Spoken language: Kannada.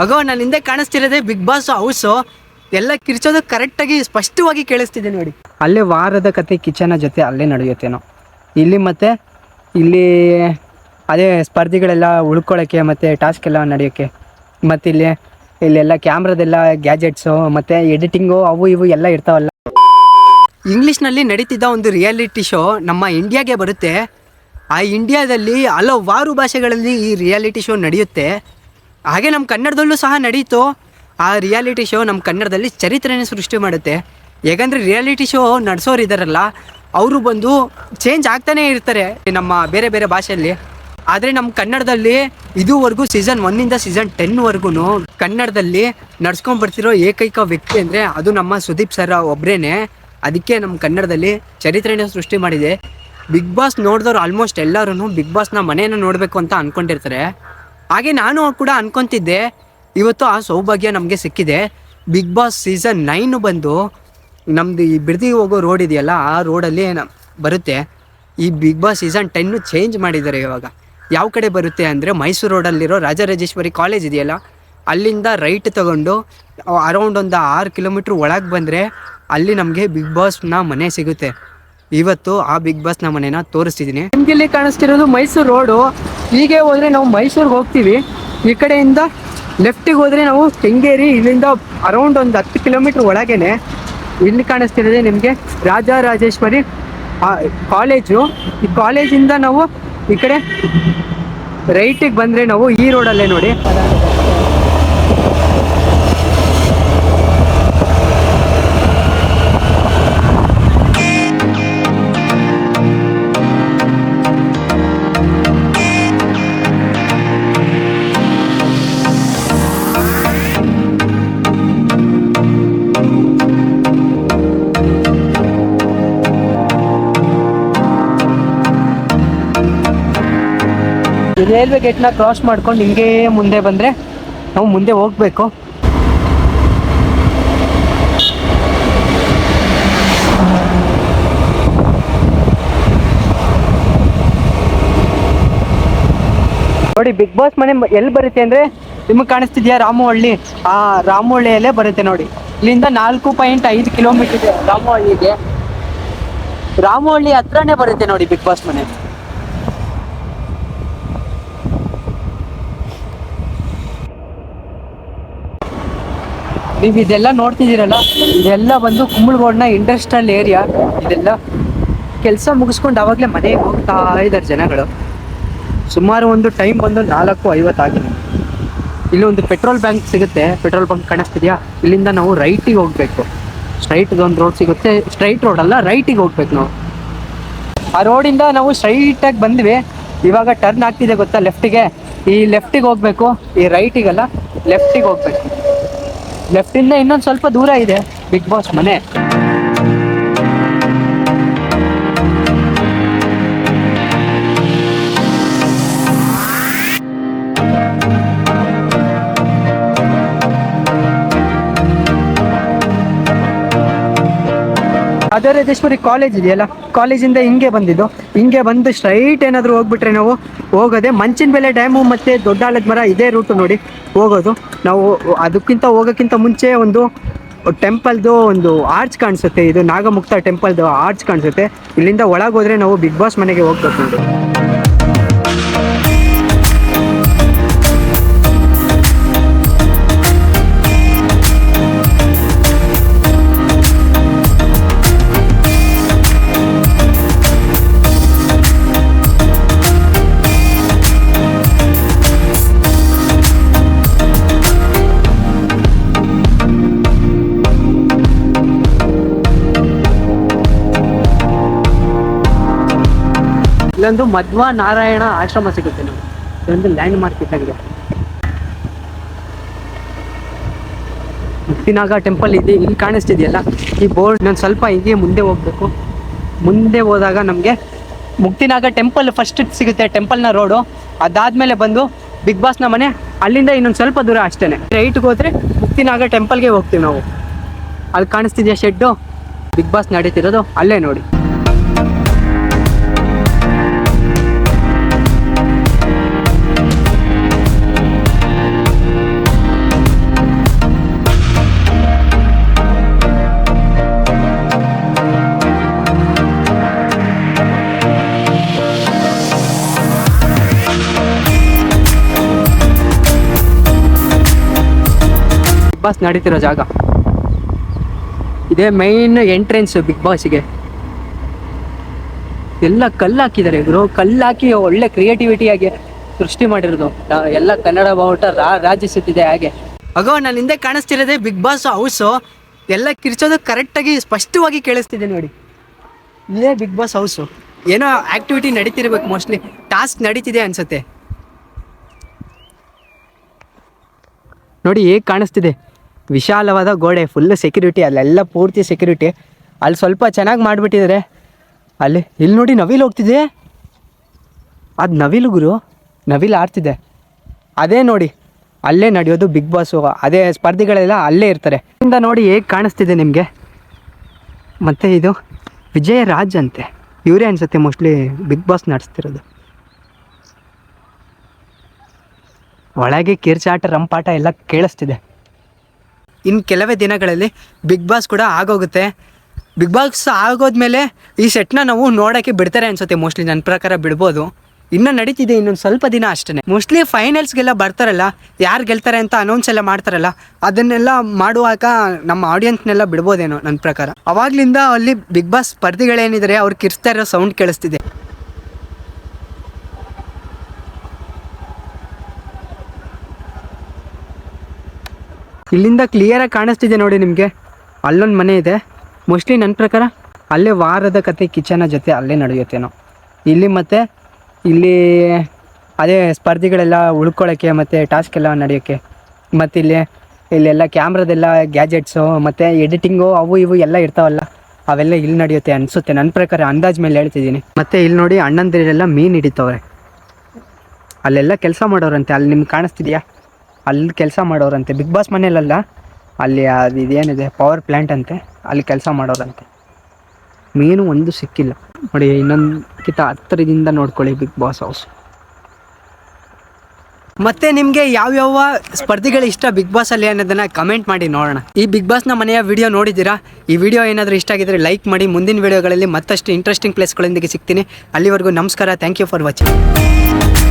ಅಗೋ ನನ್ನ ಹಿಂದೆ ಕಾಣಿಸ್ತಿರೋದೇ ಬಿಗ್ ಬಾಸ್ ಹೌಸು. ಎಲ್ಲ ಕಿರ್ಚೋದು ಕರೆಕ್ಟಾಗಿ ಸ್ಪಷ್ಟವಾಗಿ ಕೇಳಿಸ್ತಿದೆ ನೋಡಿ. ಅಲ್ಲೇ ವಾರದ ಕತೆ ಕಿಚನ ಜೊತೆ ಅಲ್ಲೇ ನಡೆಯುತ್ತೇನೋ. ಇಲ್ಲಿ ಮತ್ತು ಇಲ್ಲಿ ಅದೇ ಸ್ಪರ್ಧೆಗಳೆಲ್ಲ ಉಳ್ಕೊಳ್ಳೋಕ್ಕೆ ಮತ್ತು ಟಾಸ್ಕ್ ಎಲ್ಲ ನಡೆಯೋಕ್ಕೆ, ಮತ್ತು ಇಲ್ಲೆಲ್ಲ ಕ್ಯಾಮ್ರಾದೆಲ್ಲ ಗ್ಯಾಜೆಟ್ಸು ಮತ್ತು ಎಡಿಟಿಂಗು ಅವು ಇವು ಎಲ್ಲ ಇರ್ತಾವಲ್ಲ. ಇಂಗ್ಲೀಷ್ನಲ್ಲಿ ನಡೀತಿದ್ದ ಒಂದು ರಿಯಾಲಿಟಿ ಶೋ ನಮ್ಮ ಇಂಡಿಯಾಗೆ ಬರುತ್ತೆ. ಆ ಇಂಡಿಯಾದಲ್ಲಿ ಹಲವಾರು ಭಾಷೆಗಳಲ್ಲಿ ಈ ರಿಯಾಲಿಟಿ ಶೋ ನಡೆಯುತ್ತೆ. ಹಾಗೆ ನಮ್ಮ ಕನ್ನಡದಲ್ಲೂ ಸಹ ನಡೀತು. ಆ ರಿಯಾಲಿಟಿ ಶೋ ನಮ್ಮ ಕನ್ನಡದಲ್ಲಿ ಚರಿತ್ರೆನೇ ಸೃಷ್ಟಿ ಮಾಡುತ್ತೆ. ಹೇಗಂದರೆ ರಿಯಾಲಿಟಿ ಶೋ ನಡೆಸೋರು ಇದ್ದಾರಲ್ಲ, ಅವರು ಬಂದು ಚೇಂಜ್ ಆಗ್ತಾನೇ ಇರ್ತಾರೆ ನಮ್ಮ ಬೇರೆ ಬೇರೆ ಭಾಷೆಯಲ್ಲಿ. ಆದರೆ ನಮ್ಮ ಕನ್ನಡದಲ್ಲಿ ಇದುವರೆಗೂ ಸೀಸನ್ 1 ಸೀಸನ್ 10ವರೆಗೂ ಕನ್ನಡದಲ್ಲಿ ನಡ್ಸ್ಕೊಂಡ್ಬರ್ತಿರೋ ಏಕೈಕ ವ್ಯಕ್ತಿ ಅಂದರೆ ಅದು ನಮ್ಮ ಸುದೀಪ್ ಸರ್ ಒಬ್ಬರೇ. ಅದಕ್ಕೆ ನಮ್ಮ ಕನ್ನಡದಲ್ಲಿ ಚರಿತ್ರೆನೇ ಸೃಷ್ಟಿ ಮಾಡಿದೆ. ಬಿಗ್ ಬಾಸ್ ನೋಡಿದವರು ಆಲ್ಮೋಸ್ಟ್ ಎಲ್ಲರೂ ಬಿಗ್ ಬಾಸ್ನ ಮನೆಯನ್ನು ನೋಡಬೇಕು ಅಂತ ಅಂದ್ಕೊಂಡಿರ್ತಾರೆ. ಹಾಗೆ ನಾನು ಕೂಡ ಅಂದ್ಕೊತಿದ್ದೆ. ಇವತ್ತು ಆ ಸೌಭಾಗ್ಯ ನಮಗೆ ಸಿಕ್ಕಿದೆ. ಬಿಗ್ ಬಾಸ್ ಸೀಸನ್ 9 ಬಂದು ನಮ್ಮದು ಈ ಬಿಡದಿಗೆ ಹೋಗೋ ರೋಡ್ ಇದೆಯಲ್ಲ, ಆ ರೋಡಲ್ಲಿ ಬರುತ್ತೆ. ಈ ಬಿಗ್ ಬಾಸ್ ಸೀಸನ್ 10 ಚೇಂಜ್ ಮಾಡಿದ್ದಾರೆ. ಇವಾಗ ಯಾವ ಕಡೆ ಬರುತ್ತೆ ಅಂದರೆ ಮೈಸೂರು ರೋಡಲ್ಲಿರೋ ರಾಜರಾಜೇಶ್ವರಿ ಕಾಲೇಜ್ ಇದೆಯಲ್ಲ, ಅಲ್ಲಿಂದ ರೈಟ್ ತೊಗೊಂಡು ಅರೌಂಡ್ ಒಂದು 6 ಕಿಲೋಮೀಟ್ರ್ ಒಳಗೆ ಬಂದರೆ ಅಲ್ಲಿ ನಮಗೆ ಬಿಗ್ ಬಾಸ್ನ ಮನೆ ಸಿಗುತ್ತೆ. ಇವತ್ತು ಆ ಬಿಗ್ ಬಾಸ್ನ ಮನೆನ ತೋರಿಸ್ತಿದ್ದೀನಿ. ನಿಮ್ಗೆ ಇಲ್ಲಿ ಕಾಣಿಸ್ತಿರೋದು ಮೈಸೂರು ರೋಡು. ಹೀಗೆ ಹೋದರೆ ನಾವು ಮೈಸೂರಿಗೆ ಹೋಗ್ತೀವಿ. ಈ ಕಡೆಯಿಂದ ಲೆಫ್ಟಿಗೆ ಹೋದರೆ ನಾವು ಕೆಂಗೇರಿ. ಇಲ್ಲಿಂದ ಅರೌಂಡ್ ಒಂದು 10 ಕಿಲೋಮೀಟ್ರ್ ಒಳಗೇನೆ ಇಲ್ಲಿ ಕಾಣಿಸ್ತಿರೋದೆ ನಿಮಗೆ ರಾಜರಾಜೇಶ್ವರಿ ಕಾಲೇಜು. ಈ ಕಾಲೇಜಿಂದ ನಾವು ಈ ಕಡೆ ರೈಟಿಗೆ ಬಂದರೆ ನಾವು ಈ ರೋಡಲ್ಲೇ ನೋಡಿ. ರೈಲ್ವೆ ಗೇಟ್ನ ಕ್ರಾಸ್ ಮಾಡ್ಕೊಂಡು ಹಿಂಗೆ ಮುಂದೆ ಬಂದರೆ ನಾವು ಮುಂದೆ ಹೋಗಬೇಕು. ನೋಡಿ ಬಿಗ್ ಬಾಸ್ ಮನೆ ಎಲ್ಲಿ ಬರುತ್ತೆ ಅಂದರೆ ನಿಮಗೆ ಕಾಣಿಸ್ತಿದ್ಯಾ ರಾಮಹಳ್ಳಿ. ಆ ರಾಮಹಳ್ಳಿಯಲ್ಲೇ ಬರುತ್ತೆ ನೋಡಿ. ಇಲ್ಲಿಂದ 4.5 ಕಿಲೋಮೀಟರ್ ಇದೆ ರಾಮಹಳ್ಳಿಗೆ. ರಾಮಹಳ್ಳಿ ಹತ್ರನೇ ಬರುತ್ತೆ ನೋಡಿ ಬಿಗ್ ಬಾಸ್ ಮನೆ. ನೀವು ಇದೆಲ್ಲ ನೋಡ್ತಿದ್ದೀರಲ್ಲ, ಇದೆಲ್ಲ ಬಂದು ಕುಂಬಳಗೋಡ್ನ ಇಂಡಸ್ಟ್ರಿಯಲ್ ಏರಿಯಾ. ಇದೆಲ್ಲ ಕೆಲಸ ಮುಗಿಸ್ಕೊಂಡು ಆವಾಗಲೇ ಮನೆಗೆ ಹೋಗ್ತಾ ಇದ್ದಾರೆ ಜನಗಳು. ಸುಮಾರು ಒಂದು ಟೈಮ್ ಬಂದು 4:50 ಆಗಿದೆ. ಇಲ್ಲಿ ಒಂದು ಪೆಟ್ರೋಲ್ ಬ್ಯಾಂಕ್ ಸಿಗುತ್ತೆ. ಪೆಟ್ರೋಲ್ ಬಂಕ್ ಕಾಣಿಸ್ತಿದೆಯಾ? ಇಲ್ಲಿಂದ ನಾವು ರೈಟಿಗೆ ಹೋಗಬೇಕು. ಸ್ಟ್ರೈಟ್ದೊಂದು ರೋಡ್ ಸಿಗುತ್ತೆ. ಸ್ಟ್ರೈಟ್ ರೋಡ್ ಅಲ್ಲ, ರೈಟಿಗೆ ಹೋಗ್ಬೇಕು ನಾವು. ಆ ರೋಡಿಂದ ನಾವು ಸ್ಟ್ರೈಟಾಗಿ ಬಂದ್ವಿ. ಇವಾಗ ಟರ್ನ್ ಆಗ್ತಿದೆ ಗೊತ್ತಾ ಲೆಫ್ಟಿಗೆ. ಈ ಲೆಫ್ಟಿಗೆ ಹೋಗಬೇಕು, ಈ ರೈಟಿಗಲ್ಲ, ಲೆಫ್ಟಿಗೆ ಹೋಗ್ಬೇಕು. ಲೆಫ್ಟಿಂದ ಇನ್ನೊಂದು ಸ್ವಲ್ಪ ದೂರ ಇದೆ ಬಿಗ್ ಬಾಸ್ ಮನೆ. ರಾಜರಾಜೇಶ್ವರಿ ಕಾಲೇಜ್ ಇದೆಯಲ್ಲ, ಕಾಲೇಜಿಂದ ಹಿಂಗೆ ಬಂದಿದ್ದು. ಹಿಂಗೆ ಬಂದು ಸ್ಟ್ರೈಟ್ ಏನಾದರೂ ಹೋಗ್ಬಿಟ್ರೆ ನಾವು ಹೋಗೋದೆ ಮಂಚಿನಬೆಲೆ ಡ್ಯಾಮು ಮತ್ತು ದೊಡ್ಡ ಆಲದ ಮರ. ಇದೇ ರೂಟು ನೋಡಿ ಹೋಗೋದು ನಾವು. ಅದಕ್ಕಿಂತ ಹೋಗೋಕ್ಕಿಂತ ಮುಂಚೆ ಒಂದು ಟೆಂಪಲ್ದು ಒಂದು ಆರ್ಚ್ ಕಾಣಿಸುತ್ತೆ. ಇದು ನಾಗಮುಕ್ತ ಟೆಂಪಲ್ದು ಆರ್ಚ್ ಕಾಣಿಸುತ್ತೆ. ಇಲ್ಲಿಂದ ಒಳಗೆ ಹೋದರೆ ನಾವು ಬಿಗ್ ಬಾಸ್ ಮನೆಗೆ ಹೋಗ್ಬೇಕು ನೋಡಿ. ಇಲ್ಲೊಂದು ಮಧ್ವ ನಾರಾಯಣ ಆಶ್ರಮ ಸಿಗುತ್ತೆ ನೋಡಿ. ಇದೊಂದು ಲ್ಯಾಂಡ್ ಮಾರ್ಕ್ ಇದ್ದಾಗಿದೆ. ಮುಕ್ತಿನಾಗ ಟೆಂಪಲ್ ಇದೆ ಇಲ್ಲಿ ಕಾಣಿಸ್ತಿದೆಯಲ್ಲ, ಈ ಬೋರ್ಡ್. ನಾನು ಸ್ವಲ್ಪ ಹೀಗೆ ಮುಂದೆ ಹೋಗ್ಬೇಕು. ಮುಂದೆ ಹೋದಾಗ ನಮಗೆ ಮುಕ್ತಿನಾಗ ಟೆಂಪಲ್ ಫಸ್ಟ್ ಸಿಗುತ್ತೆ, ಟೆಂಪಲ್ನ ರೋಡು. ಅದಾದಮೇಲೆ ಬಂದು ಬಿಗ್ ಬಾಸ್ನ ಮನೆ. ಅಲ್ಲಿಂದ ಇನ್ನೊಂದು ಸ್ವಲ್ಪ ದೂರ ಅಷ್ಟೇ. ರೈಟ್ಗೆ ಹೋದರೆ ಮುಕ್ತಿನಾಗ ಟೆಂಪಲ್ಗೆ ಹೋಗ್ತೀವಿ ನಾವು. ಅಲ್ಲಿ ಕಾಣಿಸ್ತಿದೆಯಾ ಶೆಡ್ಡು, ಬಿಗ್ ಬಾಸ್ ನಡೀತಿರೋದು ಅಲ್ಲೇ ನೋಡಿ. ಬಾಸ್ ನಡೀತಿರೋ ಜಾಗ. ಇದೇ ಮೈನ್ ಎಂಟ್ರೆನ್ಸ್ ಬಿಗ್ ಬಾಸ್ಗೆ. ಎಲ್ಲ ಕಲ್ಲು ಹಾಕಿದ್ದಾರೆ ಗುರು, ಕಲ್ಲು ಹಾಕಿ ಒಳ್ಳೆ ಕ್ರಿಯೇಟಿವಿಟಿಯಾಗಿ ಸೃಷ್ಟಿ ಮಾಡಿರೋದು. ಎಲ್ಲ ಕನ್ನಡ ಬಾವುಟ ರಾಜಿಸುತ್ತಿದೆ ಹಾಗೆ. ಅಗೋ ನಾನು ಹಿಂದೆ ಕಾಣಿಸ್ತಿರೋದೇ ಬಿಗ್ ಬಾಸ್ ಹೌಸು. ಎಲ್ಲ ಕಿರ್ಚೋದು ಕರೆಕ್ಟಾಗಿ ಸ್ಪಷ್ಟವಾಗಿ ಕೇಳಿಸ್ತಿದೆ ನೋಡಿ. ಇಲ್ಲೇ ಬಿಗ್ ಬಾಸ್ ಹೌಸು. ಏನೋ ಆ್ಯಕ್ಟಿವಿಟಿ ನಡೀತಿರ್ಬೇಕು, ಮೋಸ್ಟ್ಲಿ ಟಾಸ್ಕ್ ನಡೀತಿದೆ ಅನ್ಸುತ್ತೆ ನೋಡಿ. ಹೇಗೆ ಕಾಣಿಸ್ತಿದೆ, ವಿಶಾಲವಾದ ಗೋಡೆ, ಫುಲ್ ಸೆಕ್ಯೂರಿಟಿ, ಅಲ್ಲೆಲ್ಲ ಪೂರ್ತಿ ಸೆಕ್ಯೂರಿಟಿ. ಅಲ್ಲಿ ಸ್ವಲ್ಪ ಚೆನ್ನಾಗಿ ಮಾಡಿಬಿಟ್ಟಿದ್ದಾರೆ. ಇಲ್ಲಿ ನೋಡಿ ನವಿಲು ಹೋಗ್ತಿದೆ, ಅದು ನವಿಲು ಗುರು, ನವಿಲು ಆಡ್ತಿದೆ. ಅದೇ ನೋಡಿ ಅಲ್ಲೇ ನಡೆಯೋದು ಬಿಗ್ ಬಾಸು. ಅದೇ ಸ್ಪರ್ಧಿಗಳೆಲ್ಲ ಅಲ್ಲೇ ಇರ್ತಾರೆ. ಇಂದ ನೋಡಿ ಹೇಗೆ ಕಾಣಿಸ್ತಿದೆ ನಿಮಗೆ. ಮತ್ತು ಇದು ವಿಜಯರಾಜ್ ಅಂತೆ, ಇವರೇ ಅನಿಸುತ್ತೆ ಮೋಸ್ಟ್ಲಿ ಬಿಗ್ ಬಾಸ್ ನಡೆಸ್ತಿರೋದು. ಒಳಗೆ ಕಿರ್ಚಾಟ ರಂಪಾಟ ಎಲ್ಲ ಕೇಳಿಸ್ತಿದೆ. ಇನ್ನು ಕೆಲವೇ ದಿನಗಳಲ್ಲಿ ಬಿಗ್ ಬಾಸ್ ಕೂಡ ಆಗೋಗುತ್ತೆ. ಬಿಗ್ ಬಾಸ್ ಆಗೋದ್ಮೇಲೆ ಈ ಸೆಟ್ನ ನಾವು ನೋಡೋಕ್ಕೆ ಬಿಡ್ತಾರೆ ಅನಿಸುತ್ತೆ ಮೋಸ್ಟ್ಲಿ. ನನ್ನ ಪ್ರಕಾರ ಬಿಡ್ಬೋದು. ಇನ್ನೂ ನಡೀತಿದೆ, ಇನ್ನೊಂದು ಸ್ವಲ್ಪ ದಿನ ಅಷ್ಟೇ. ಮೋಸ್ಟ್ಲಿ ಫೈನಲ್ಸ್ಗೆಲ್ಲ ಬರ್ತಾರಲ್ಲ, ಯಾರು ಗೆಲ್ತಾರೆ ಅಂತ ಅನೌನ್ಸ್ ಎಲ್ಲ ಮಾಡ್ತಾರಲ್ಲ, ಅದನ್ನೆಲ್ಲ ಮಾಡುವಾಗ ನಮ್ಮ ಆಡಿಯನ್ಸ್ನೆಲ್ಲ ಬಿಡ್ಬೋದೇನೋ ನನ್ನ ಪ್ರಕಾರ. ಅವಾಗಲಿಂದ ಅಲ್ಲಿ ಬಿಗ್ ಬಾಸ್ ಸ್ಪರ್ಧಿಗಳೇನಿದ್ದಾರೆ ಅವ್ರು ಕಿರ್ಸ್ತಾ ಇರೋ ಸೌಂಡ್ ಕೇಳಿಸ್ತಿದೆ. ಇಲ್ಲಿಂದ ಕ್ಲಿಯರಾಗಿ ಕಾಣಿಸ್ತಿದೆ ನೋಡಿ ನಿಮಗೆ. ಅಲ್ಲೊಂದು ಮನೆ ಇದೆ, ಮೋಸ್ಟ್ಲಿ ನನ್ನ ಪ್ರಕಾರ ಅಲ್ಲೇ ವಾರದ ಕತೆ ಕಿಚನ ಜೊತೆ ಅಲ್ಲೇ ನಡೆಯುತ್ತೇನೋ. ಇಲ್ಲಿ ಮತ್ತು ಇಲ್ಲಿ ಅದೇ ಸ್ಪರ್ಧಿಗಳೆಲ್ಲ ಉಳ್ಕೊಳ್ಳೋಕ್ಕೆ ಮತ್ತು ಟಾಸ್ಕ್ ಎಲ್ಲ ನಡೆಯೋಕ್ಕೆ, ಮತ್ತು ಇಲ್ಲೆಲ್ಲ ಕ್ಯಾಮ್ರಾದೆಲ್ಲ ಗ್ಯಾಜೆಟ್ಸು ಮತ್ತು ಎಡಿಟಿಂಗು ಅವು ಇವು ಎಲ್ಲ ಇರ್ತಾವಲ್ಲ, ಅವೆಲ್ಲ ಇಲ್ಲಿ ನಡೆಯುತ್ತೆ ಅನಿಸುತ್ತೆ ನನ್ನ ಪ್ರಕಾರ, ಅಂದಾಜು ಮೇಲೆ ಹೇಳ್ತಿದ್ದೀನಿ. ಮತ್ತು ಇಲ್ಲಿ ನೋಡಿ ಅಣ್ಣಂದಿರೆಲ್ಲ ಮೀನು ಹಿಡಿತವ್ರೆ. ಅಲ್ಲೆಲ್ಲ ಕೆಲಸ ಮಾಡೋರಂತೆ, ಅಲ್ಲಿ ನಿಮ್ಗೆ ಕಾಣಿಸ್ತಿದೆಯಾ, ಅಲ್ಲಿ ಕೆಲಸ ಮಾಡೋರಂತೆ. ಬಿಗ್ ಬಾಸ್ ಮನೇಲಲ್ಲ, ಅಲ್ಲಿ ಅದು ಇದೇನಿದೆ ಪವರ್ ಪ್ಲ್ಯಾಂಟ್ ಅಂತೆ, ಅಲ್ಲಿ ಕೆಲಸ ಮಾಡೋರಂತೆ. ಮೀನು ಒಂದು ಸಿಕ್ಕಿಲ್ಲ ನೋಡಿ. ಇನ್ನೊಂದಕ್ಕಿಂತ ಹತ್ತಿರದಿಂದ ನೋಡ್ಕೊಳ್ಳಿ ಬಿಗ್ ಬಾಸ್ ಹೌಸ್. ಮತ್ತೆ ನಿಮಗೆ ಯಾವ್ಯಾವ ಸ್ಪರ್ಧಿಗಳು ಇಷ್ಟ ಬಿಗ್ ಬಾಸಲ್ಲಿ ಅನ್ನೋದನ್ನು ಕಮೆಂಟ್ ಮಾಡಿ ನೋಡೋಣ. ಈ ಬಿಗ್ ಬಾಸ್ನ ಮನೆಯ ವಿಡಿಯೋ ನೋಡಿದ್ದೀರಾ? ಈ ವಿಡಿಯೋ ಏನಾದರೂ ಇಷ್ಟ ಆಗಿದ್ರೆ ಲೈಕ್ ಮಾಡಿ. ಮುಂದಿನ ವಿಡಿಯೋಗಳಲ್ಲಿ ಮತ್ತಷ್ಟು ಇಂಟ್ರೆಸ್ಟಿಂಗ್ ಪ್ಲೇಸ್ಗಳೊಂದಿಗೆ ಸಿಗ್ತೀನಿ. ಅಲ್ಲಿವರೆಗೂ ನಮಸ್ಕಾರ. Thank you for watching.